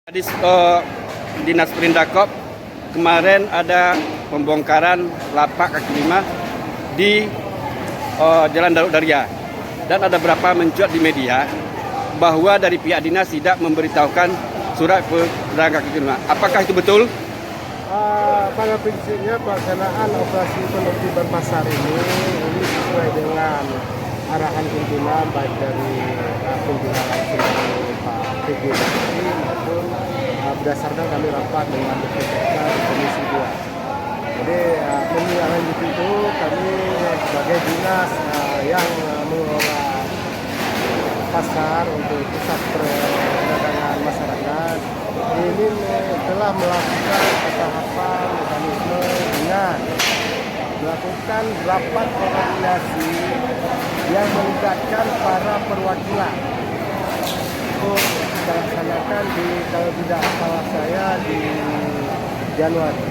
Dinas Perindakop kemarin ada pembongkaran lapak kaki lima di Jalan Daruk Daria, dan ada beberapa mencuat di media bahwa dari pihak dinas tidak memberitahukan surat pedagang kaki lima. Apakah itu betul? Pada prinsipnya pelaksanaan operasi penertiban pasar ini sesuai dengan arahan pimpinan, baik dari pimpinan langsung dari Pak PG maupun berdasarkan kami rapat dengan Deputi Komisi 2. Jadi menindaklanjuti itu kami sebagai dinas yang mengelola pasar untuk pusat perdagangan masyarakat ini telah melakukan tahapan mekanisme dengan melakukan rapat koordinasi yang melibatkan para perwakilan untuk dilaksanakan kalau tidak salah saya di Januari.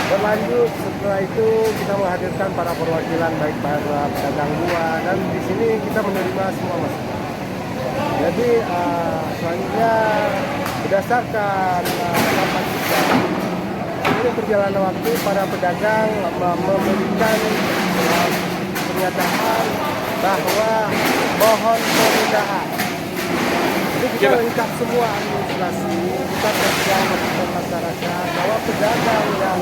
Berlanjut setelah itu kita menghadirkan para perwakilan baik para pedagang buah, dan di sini kita menerima semua masukan. Jadi selanjutnya berdasarkan rapat kita, ini perjalanan waktu para pedagang memberikan pernyataan bahwa mohon penundaan. Jadi kita lengkap semua administrasi, kita kerja dengan masyarakat bahwa pedagang yang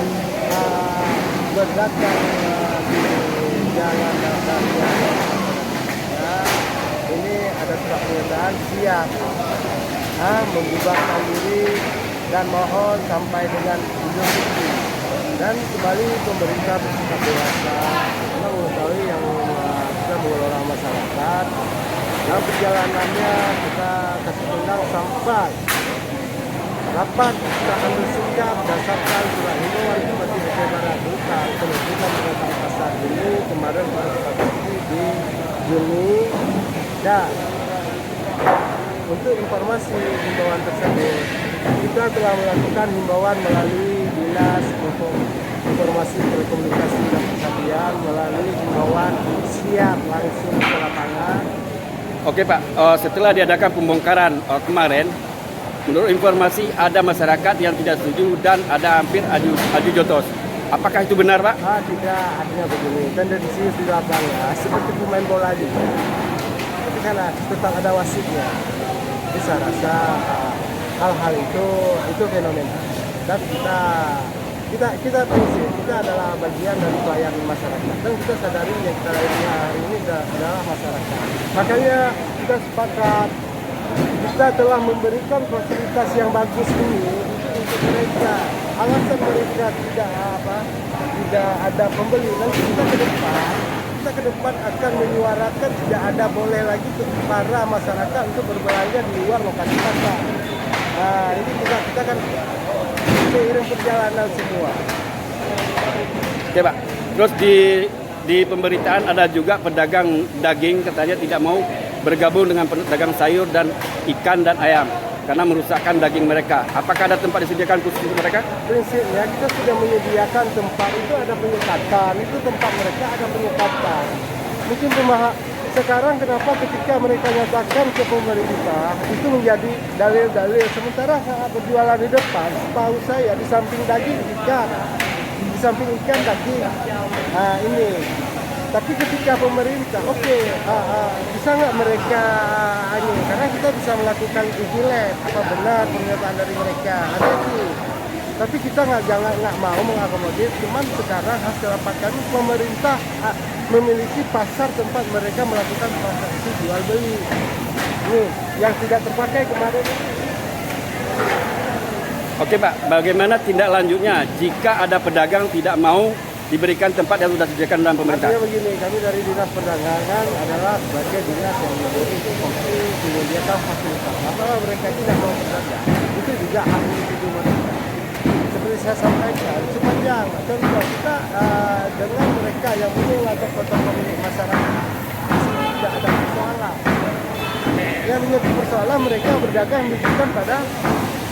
berdagang di Jalan Daria ini ada surat pernyataan siap membubarkan diri dan mohon sampai dengan Idul Fitri. Dan kembali pemerintah bersikap dewasa karena mengetahui yang sudah mengelola masyarakat. Dalam perjalanannya kita kasih tendang sampai rapat kita ambil sikap berdasarkan surat himbauan Bupati Aceh Barat tentang penertiban pedagang pasar ini kemarin di Juni. Dan untuk informasi himbauan tersebut, kita telah melakukan himbauan melalui Dinas Informasi Telekomunikasi dan Persadiaan melalui himbauan siap langsung ke lapangan. Oke Pak, setelah diadakan pembongkaran kemarin, menurut informasi ada masyarakat yang tidak setuju dan ada hampir adu jotos. Apakah itu benar Pak? Tidak, artinya begini, tendensi di lapangan seperti pemain bola juga. Tapi kan tetap ada wasitnya. Jadi saya rasa hal-hal itu fenomena. Dan kita prinsip, kita adalah bagian dari pelayanan masyarakat. Dan kita sadari yang kita layani hari ini adalah masyarakat. Makanya kita sepakat, kita telah memberikan fasilitas yang bagus ini untuk mereka. Alasan mereka tidak ada pembeli. Nanti kita ke depan akan menyuarakan tidak ada boleh lagi para masyarakat untuk berbelanja di luar lokasi pasar. Nah, ini kita kan seiring perjalanan semua. Oke Pak, terus di pemberitaan ada juga pedagang daging katanya tidak mau bergabung dengan pedagang sayur dan ikan dan ayam karena merusakkan daging mereka. Apakah ada tempat disediakan khusus untuk mereka? Prinsipnya kita sudah menyediakan tempat, itu ada penyekatan, itu tempat mereka ada penyekatan. Mungkin sekarang kenapa ketika mereka nyatakan ke pemerintah itu menjadi dalil-dalil, sementara saat berjualan di depan, setahu saya di samping daging ikan, di samping ikan daging. Nah ini. Tapi ketika pemerintah, bisa nggak mereka ini? Karena kita bisa melakukan uji lab, apa benar pernyataan dari mereka, ada itu. Tapi kita nggak mau mengakomodir. Cuman sekarang hasil rapat kami, pemerintah memiliki pasar tempat mereka melakukan transaksi jual beli. Nih, yang tidak terpakai kemarin ini. Oke Pak, bagaimana tindak lanjutnya jika ada pedagang tidak mau diberikan tempat yang sudah disediakan dalam pemerintah? Artinya begini, kami dari Dinas Perdagangan adalah sebagai dinas yang memiliki fungsi menyediakan fasilitas. Apabila mereka tidak mau berdagang, itu juga hak individu mereka. Seperti saya sampaikan, sepanjang contoh kita dengan mereka yang umum atau protokol milik masyarakat, tidak ada persoalan. Yang menjadi persoalan mereka berdagang bukan pada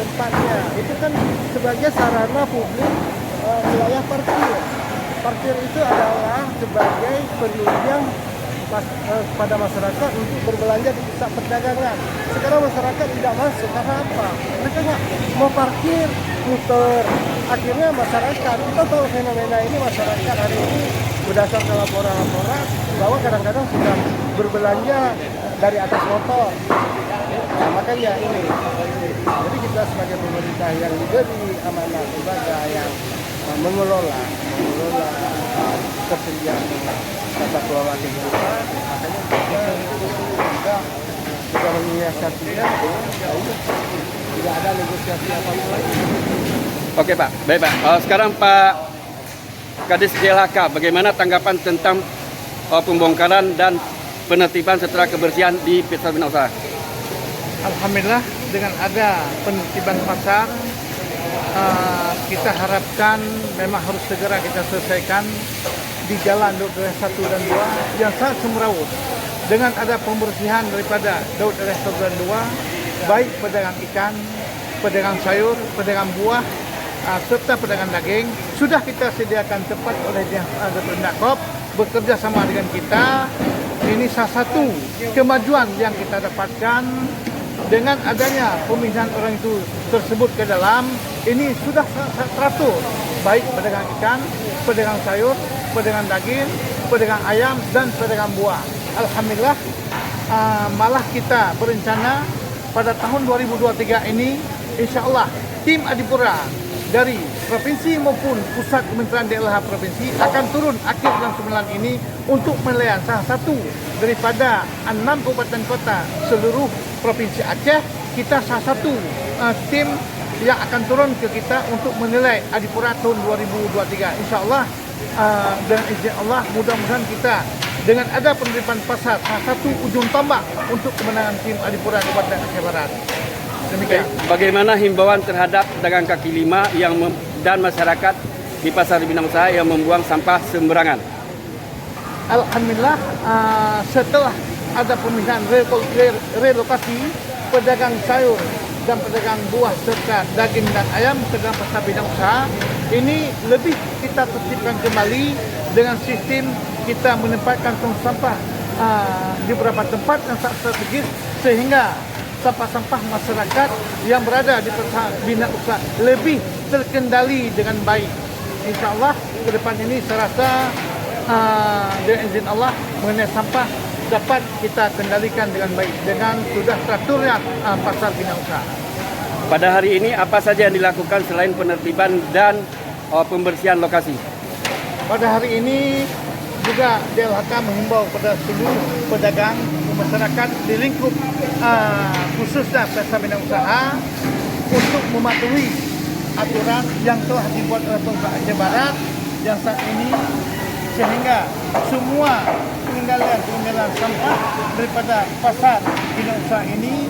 tempatnya. Itu kan sebagai sarana publik wilayah parkir. Parkir itu adalah sebagai penunjang kepada masyarakat untuk berbelanja di pusat perdagangan. Sekarang masyarakat tidak masuk karena apa? Mereka nggak mau parkir, muter. Akhirnya masyarakat, kita tahu fenomena ini masyarakat hari ini berdasarkan laporan-laporan bahwa kadang-kadang sudah berbelanja dari atas motor. Nah, makanya ini. Jadi kita sebagai pemerintah yang diberi amanah sebagai yang mengelola ketersediaan tata kelola kehidupan, makanya kita sudah menyiasatinya, tidak ada negosiasi apa-apa lagi. Oke Pak, baik Pak. Sekarang Pak Kadis DLHK, bagaimana tanggapan tentang pembongkaran dan penertiban setelah kebersihan di Pasar Bina Usaha? Alhamdulillah dengan ada penertiban pasar, kita harapkan memang harus segera kita selesaikan di jalan Daud Daerah 1 dan 2 yang sangat semrawut. Dengan ada pembersihan daripada Daud Daerah 1 dan 2, baik pedagang ikan, pedagang sayur, pedagang buah, serta pedagang daging, sudah kita sediakan tempat oleh Datuk Indakop bekerja sama dengan kita. Ini salah satu kemajuan yang kita dapatkan. Dengan adanya pemindahan orang itu tersebut ke dalam, ini sudah teratur, baik pedagang ikan, pedagang sayur, pedagang daging, pedagang ayam, dan pedagang buah. Alhamdulillah, malah kita berencana pada tahun 2023 ini, insya Allah tim Adipura dari provinsi maupun pusat Kementerian DLH provinsi akan turun akhir bulan 9 ini untuk menilai salah satu daripada 6 kabupaten kota seluruh Provinsi Aceh. Kita salah satu tim yang akan turun ke kita untuk menilai Adipura tahun 2023. Insya Allah dengan izin Allah, mudah-mudahan kita dengan ada penerimaan pasar salah satu ujung tombak untuk kemenangan tim Adipura Kabupaten Aceh Barat. Demikian. Bagaimana himbauan terhadap pedagang kaki lima dan masyarakat di Pasar Bina Usaha yang membuang sampah sembarangan? Alhamdulillah, setelah ada pemindahan relokasi pedagang sayur dan pedagang buah serta daging dan ayam ke dalam Pasar Bina Usaha, ini lebih kita tertibkan kembali dengan sistem kita menempatkan tong sampah di beberapa tempat yang sangat strategis, sehingga sampah-sampah masyarakat yang berada di Pasar Bina Usaha lebih terkendali dengan baik. Insya Allah ke depan ini saya rasa dengan izin Allah mengenai sampah dapat kita kendalikan dengan baik dengan sudah teraturnya Pasar Bina Usaha. Pada hari ini apa saja yang dilakukan selain penertiban dan pembersihan lokasi? Pada hari ini juga DLHK menghimbau pada seluruh pedagang masyarakat di lingkup khususnya Pasar Bina Usaha untuk mematuhi aturan yang telah dibuat oleh Pemerintah Aceh Barat yang saat ini, sehingga semua pengendalian sampah daripada Pasar Bina Usaha ini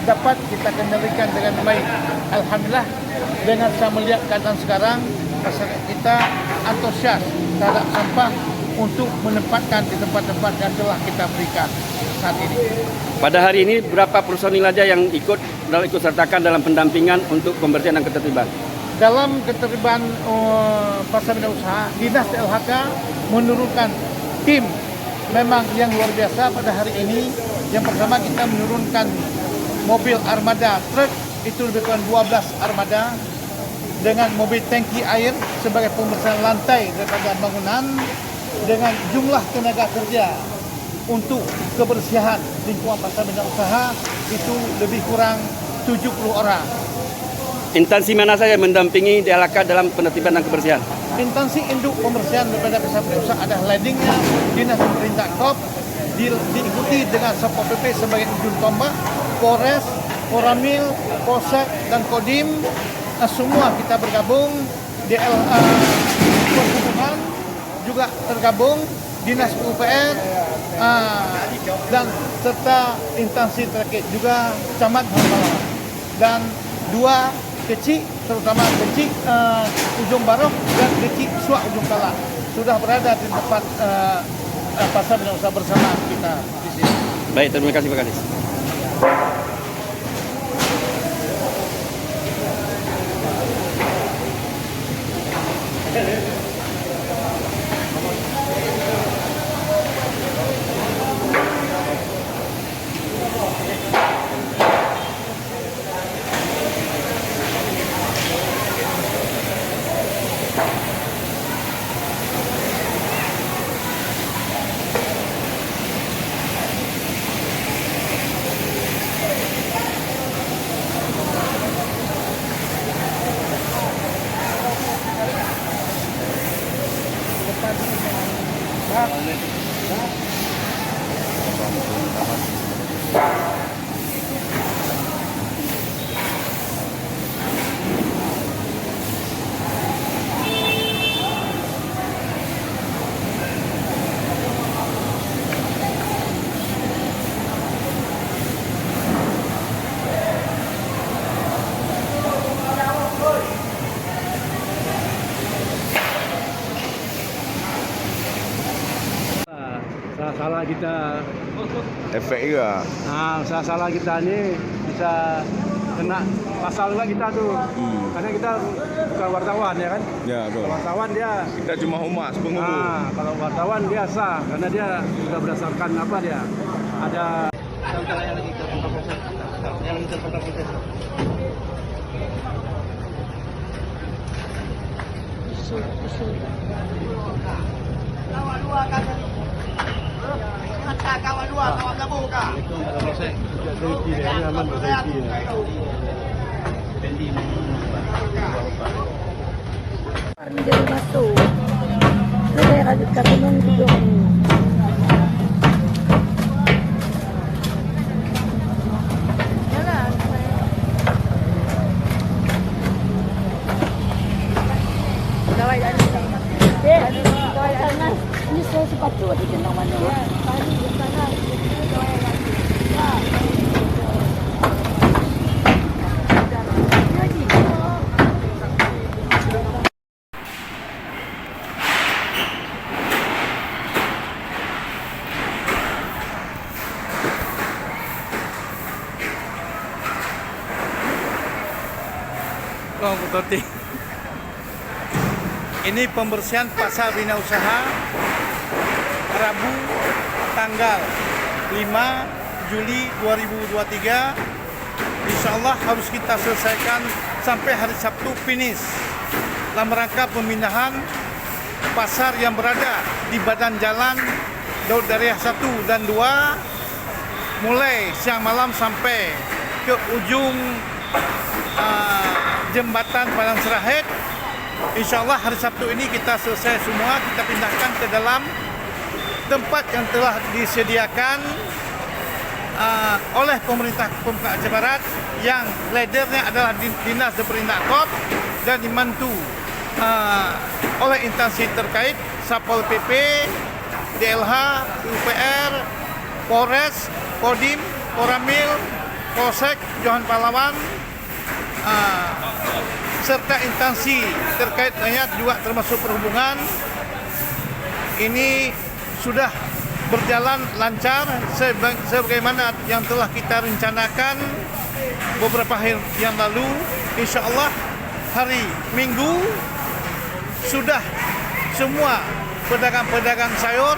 dapat kita kendalikan dengan baik. Alhamdulillah, dengan saya melihat keadaan sekarang, masyarakat kita antusias terhadap sampah untuk menempatkan di tempat-tempat yang telah kita berikan saat ini. Pada hari ini berapa personil saja yang ikut sertakan dalam pendampingan untuk pembersihan dan ketertiban? Dalam ketertiban Pasar Bina Usaha, Dinas DLHK menurunkan tim memang yang luar biasa pada hari ini. Yang pertama, kita menurunkan mobil armada truk, itu lebih kurang 12 armada, dengan mobil tangki air sebagai pembersihan lantai daripada bangunan, dengan jumlah tenaga kerja untuk kebersihan lingkungan Pasar Bina Usaha itu lebih kurang 70 orang. Instansi mana saja mendampingi DLHK dalam penertiban dan kebersihan? Instansi induk pembersihan daripada Pasar Bina Usaha ada leadingnya Dinas Pemerintah Kop, diikuti dengan Satpol PP sebagai ujung tombak, Polres, Koramil, Polsek, dan Kodim. Semua kita bergabung, Perhubungan juga tergabung, Dinas PUPR, dan serta instansi terkait juga Camat Hambalang, dan 2 kecil, terutama kecil Ujung Barok dan kecil Suak Ujung Kalah sudah berada di tempat Pasar Bina Usaha bersama kita di sini. Baik, terima kasih Pak Kadis. salah kita. Efek juga. Nah, salah kita ini bisa kena pasal juga kita tuh. Karena kita bukan wartawan ya kan. Ya, betul. Kalau wartawan dia Kita cuma humas, penghubung. kalau wartawan dia sah karena dia sudah berdasarkan apa dia ada Menjadi masuk ke daerah dekat Gunung Kidul. Ini saya sepatu di kenang mana ya? Tadi di sana. Bu Toti. Ini pembersihan pasar bina usaha Rabu tanggal 5 Juli 2023. Insya Allah harus kita selesaikan sampai hari Sabtu finish dalam rangka pemindahan pasar yang berada di badan jalan Daud Dariah 1 dan 2 mulai siang malam sampai ke ujung jembatan Padang Serahid. Insya Allah hari Sabtu ini kita selesai semua, kita pindahkan ke dalam tempat yang telah disediakan oleh pemerintah Pemkab Aceh Barat yang leadernya adalah Dinas Deperindak dan dibantu oleh instansi terkait Satpol PP, DLH, UPR, Polres, Kodim, Koramil, Polsek, Johan Pahlawan, serta instansi terkait lainnya juga termasuk perhubungan. Ini sudah berjalan lancar sebagaimana yang telah kita rencanakan beberapa hari yang lalu. Insya Allah hari Minggu sudah semua pedagang-pedagang sayur,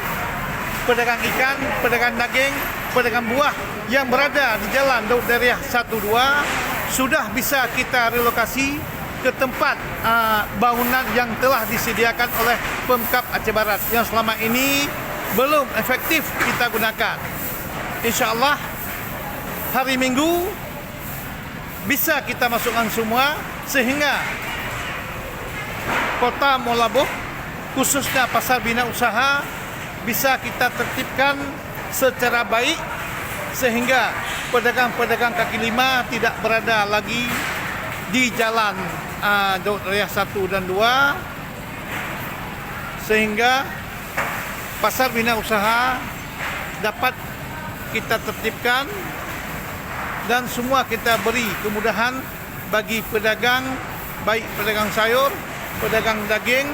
pedagang ikan, pedagang daging, pedagang buah yang berada di jalan Daud Dariah 1 2 sudah bisa kita relokasi ke tempat bangunan yang telah disediakan oleh Pemkab Aceh Barat yang selama ini belum efektif kita gunakan. Insya Allah hari Minggu bisa kita masukkan semua sehingga Kota Molaboh khususnya pasar bina usaha bisa kita tertibkan secara baik sehingga pedagang-pedagang kaki lima tidak berada lagi di jalan Daud Dariah 1 dan 2 sehingga pasar bina usaha dapat kita tertibkan dan semua kita beri kemudahan bagi pedagang, baik pedagang sayur, pedagang daging.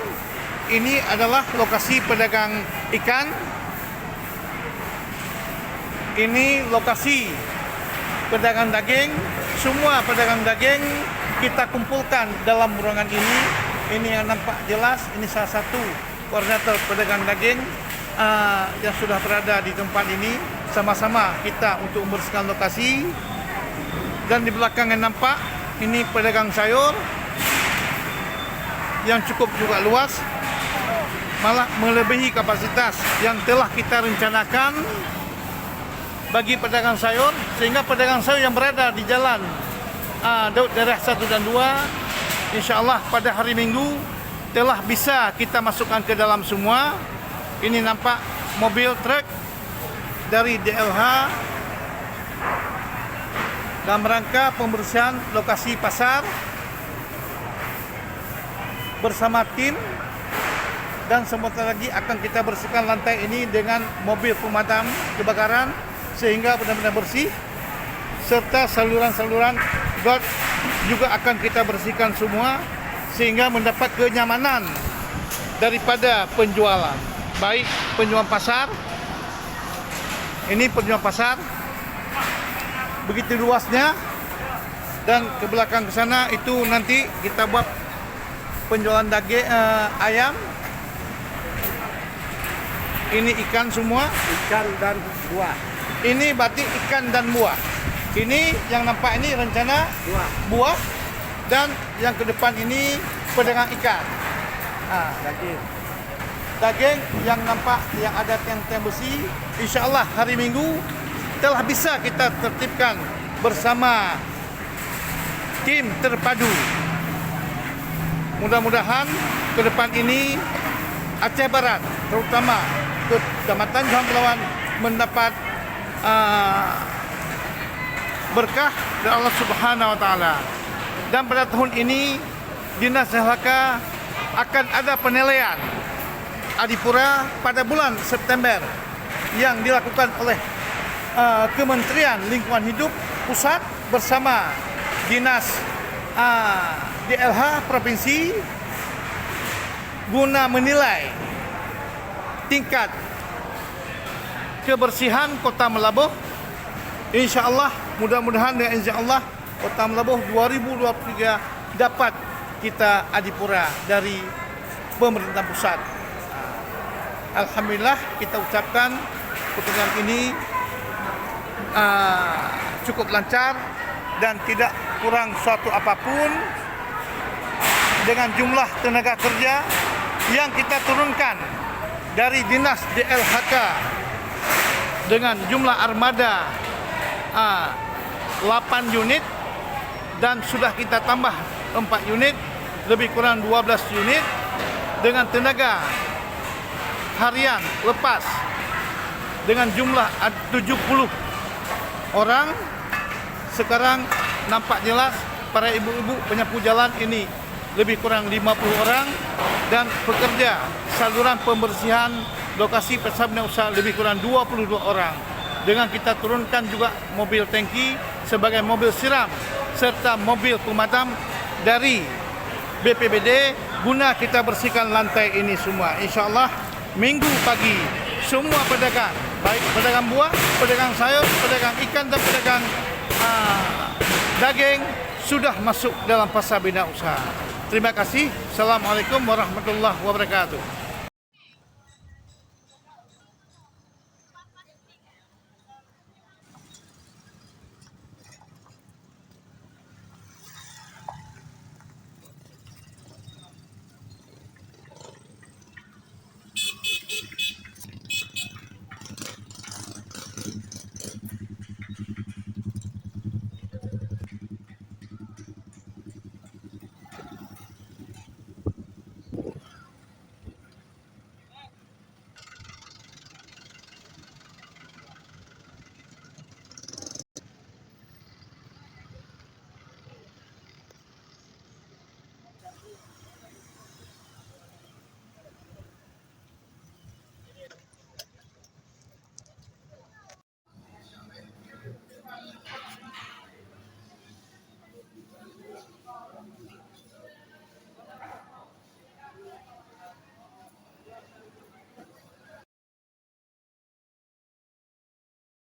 Ini adalah lokasi pedagang ikan, ini lokasi pedagang daging. Semua pedagang daging kita kumpulkan dalam ruangan ini. Ini yang nampak jelas, ini salah satu koordinator pedagang daging yang sudah berada di tempat ini. Sama-sama kita untuk membersihkan lokasi. Dan di belakang yang nampak, ini pedagang sayur yang cukup juga luas, malah melebihi kapasitas yang telah kita rencanakan bagi pedagang sayur, sehingga pedagang sayur yang berada di jalan Daud Dariah 1 dan 2 insya Allah pada hari Minggu telah bisa kita masukkan ke dalam semua. Ini nampak mobil truk dari DLH dalam rangka pembersihan lokasi pasar bersama tim, dan sebentar lagi akan kita bersihkan lantai ini dengan mobil pemadam kebakaran sehingga benar-benar bersih, serta saluran-saluran got juga akan kita bersihkan semua sehingga mendapat kenyamanan daripada penjualan, baik penjual pasar Ini penjual pasar. Begitu luasnya. Dan ke belakang ke sana itu nanti kita buat penjualan daging ayam. Ini ikan semua. Ikan dan buah. Ini berarti ikan dan buah. Ini yang nampak ini rencana buah. Dan yang ke depan ini pedagang ikan. Daging yang nampak yang ada tiang-tiang besi, insya-Allah hari Minggu telah bisa kita tertibkan bersama tim terpadu. Mudah-mudahan ke depan ini Aceh Barat, terutama Kecamatan Johor Bahru mendapat berkah dari Allah Subhanahu wa taala. Dan pada tahun ini Dinas LHK akan ada penilaian Adipura pada bulan September yang dilakukan oleh Kementerian Lingkungan Hidup Pusat bersama Dinas DLH Provinsi guna menilai tingkat kebersihan Kota Melabuh. Insya-Allah, mudah-mudahan dengan insya Allah Kota Melabuh 2023 dapat kita adipura dari pemerintah pusat. Alhamdulillah kita ucapkan pertemuan ini cukup lancar dan tidak kurang suatu apapun dengan jumlah tenaga kerja yang kita turunkan dari Dinas DLHK dengan jumlah armada 8 unit dan sudah kita tambah 4 unit lebih kurang 12 unit dengan tenaga harian lepas dengan jumlah 70 orang. Sekarang nampak jelas para ibu-ibu penyapu jalan ini lebih kurang 50 orang dan pekerja saluran pembersihan lokasi persabana usaha lebih kurang 22 orang. Dengan kita turunkan juga mobil tangki sebagai mobil siram serta mobil pemadam dari BPBD guna kita bersihkan lantai ini semua. Insya-Allah Minggu pagi semua pedagang, baik pedagang buah, pedagang sayur, pedagang ikan dan pedagang daging sudah masuk dalam pasar bina usaha. Terima kasih. Assalamualaikum warahmatullahi wabarakatuh.